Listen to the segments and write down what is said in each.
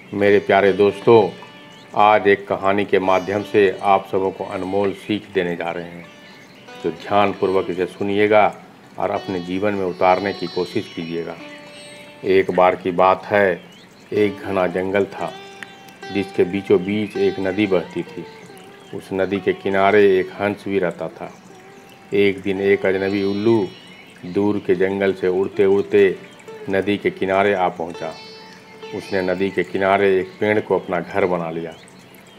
मेरे प्यारे दोस्तों, आज एक कहानी के माध्यम से आप सबों को अनमोल सीख देने जा रहे हैं। तो ध्यानपूर्वक इसे सुनिएगा और अपने जीवन में उतारने की कोशिश कीजिएगा। एक बार की बात है, एक घना जंगल था जिसके बीचों बीच एक नदी बहती थी। उस नदी के किनारे एक हंस भी रहता था। एक दिन एक अजनबी उल्लू दूर के जंगल से उड़ते उड़ते नदी के किनारे आ पहुंचा। उसने नदी के किनारे एक पेड़ को अपना घर बना लिया।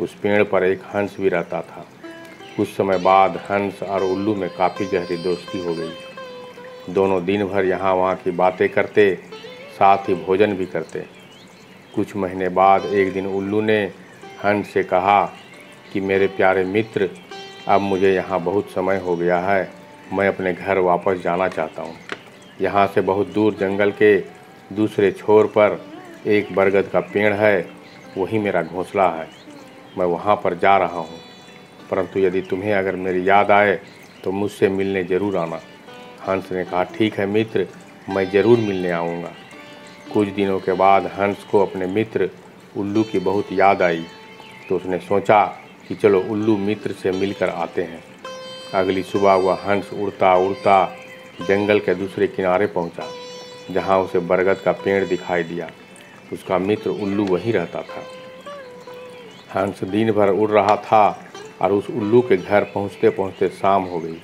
उस पेड़ पर एक हंस भी रहता था। कुछ समय बाद हंस और उल्लू में काफ़ी गहरी दोस्ती हो गई। दोनों दिन भर यहाँ वहाँ की बातें करते, साथ ही भोजन भी करते। कुछ महीने बाद एक दिन उल्लू ने हंस से कहा कि मेरे प्यारे मित्र, अब मुझे यहाँ बहुत समय हो गया है, मैं अपने घर वापस जाना चाहता हूँ। यहाँ से बहुत दूर जंगल के दूसरे छोर पर एक बरगद का पेड़ है, वही मेरा घोंसला है। मैं वहाँ पर जा रहा हूँ, परंतु यदि तुम्हें अगर मेरी याद आए तो मुझसे मिलने ज़रूर आना। हंस ने कहा, ठीक है मित्र, मैं ज़रूर मिलने आऊँगा। कुछ दिनों के बाद हंस को अपने मित्र उल्लू की बहुत याद आई, तो उसने सोचा कि चलो उल्लू मित्र से मिलकर आते हैं। अगली सुबह वह हंस उड़ता उड़ता जंगल के दूसरे किनारे पहुंचा, जहां उसे बरगद का पेड़ दिखाई दिया। उसका मित्र उल्लू वहीं रहता था। हंस दिन भर उड़ रहा था और उस उल्लू के घर पहुंचते पहुंचते शाम हो गई।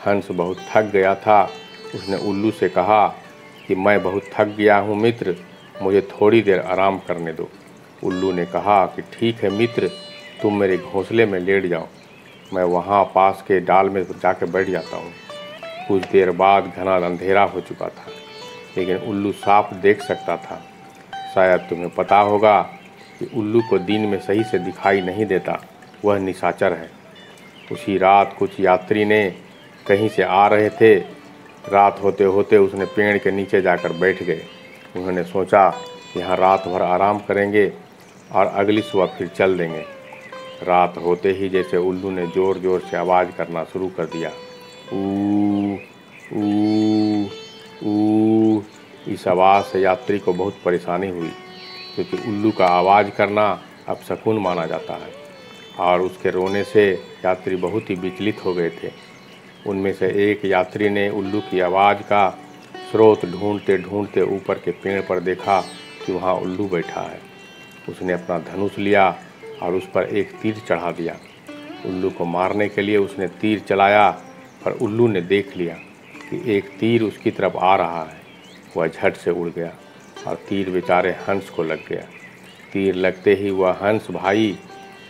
हंस बहुत थक गया था। उसने उल्लू से कहा कि मैं बहुत थक गया हूँ मित्र, मुझे थोड़ी देर आराम करने दो। उल्लू ने कहा कि ठीक है मित्र, तुम मेरे घोंसले में लेट जाओ, मैं वहाँ पास के डाल में जाकर बैठ जाता हूँ। कुछ देर बाद घना अंधेरा हो चुका था, लेकिन उल्लू साफ देख सकता था। शायद तुम्हें पता होगा कि उल्लू को दिन में सही से दिखाई नहीं देता, वह निशाचर है। उसी रात कुछ यात्री ने कहीं से आ रहे थे। रात होते होते उसने पेड़ के नीचे जाकर बैठ गए। उन्होंने सोचा यहाँ रात भर आराम करेंगे और अगली सुबह फिर चल देंगे। रात होते ही जैसे उल्लू ने ज़ोर ज़ोर से आवाज़ करना शुरू कर दिया, ऊ ऊ ऊ। इस आवाज़ से यात्री को बहुत परेशानी हुई, क्योंकि उल्लू का आवाज़ करना अपशकुन माना जाता है और उसके रोने से यात्री बहुत ही विचलित हो गए थे। उनमें से एक यात्री ने उल्लू की आवाज़ का स्रोत ढूंढते ढूंढते ऊपर के पेड़ पर देखा कि वहाँ उल्लू बैठा है। उसने अपना धनुष लिया और उस पर एक तीर चढ़ा दिया। उल्लू को मारने के लिए उसने तीर चलाया, पर उल्लू ने देख लिया कि एक तीर उसकी तरफ आ रहा है। वह झट से उड़ गया और तीर बेचारे हंस को लग गया। तीर लगते ही वह हंस भाई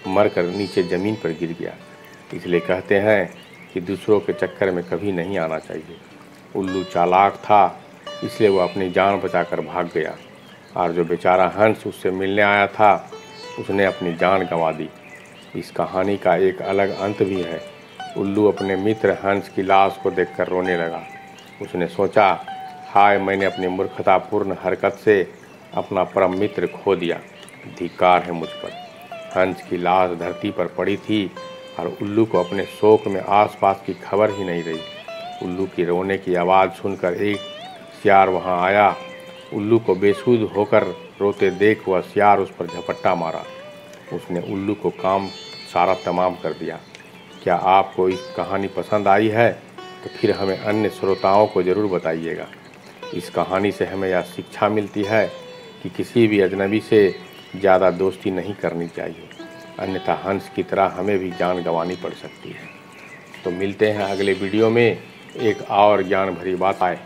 मरकर नीचे ज़मीन पर गिर गया। इसलिए कहते हैं कि दूसरों के चक्कर में कभी नहीं आना चाहिए। उल्लू चालाक था, इसलिए वह अपनी जान बचाकर भाग गया, और जो बेचारा हंस उससे मिलने आया था उसने अपनी जान गंवा दी। इस कहानी का एक अलग अंत भी है। उल्लू अपने मित्र हंस की लाश को देखकर रोने लगा। उसने सोचा, हाय, मैंने अपनी मूर्खतापूर्ण हरकत से अपना परम मित्र खो दिया, धिक्कार है मुझ पर। हंस की लाश धरती पर पड़ी थी और उल्लू को अपने शोक में आसपास की खबर ही नहीं रही। उल्लू की रोने की आवाज़ सुनकर एक सियार वहां आया। उल्लू को बेसुध होकर रोते देख वह सियार उस पर झपट्टा मारा। उसने उल्लू को काम सारा तमाम कर दिया। क्या आपको इस कहानी पसंद आई है? तो फिर हमें अन्य श्रोताओं को ज़रूर बताइएगा। इस कहानी से हमें यह शिक्षा मिलती है कि किसी भी अजनबी से ज़्यादा दोस्ती नहीं करनी चाहिए, अन्यथा हंस की तरह हमें भी जान गंवानी पड़ सकती है। तो मिलते हैं अगले वीडियो में एक और ज्ञान भरी बात आए।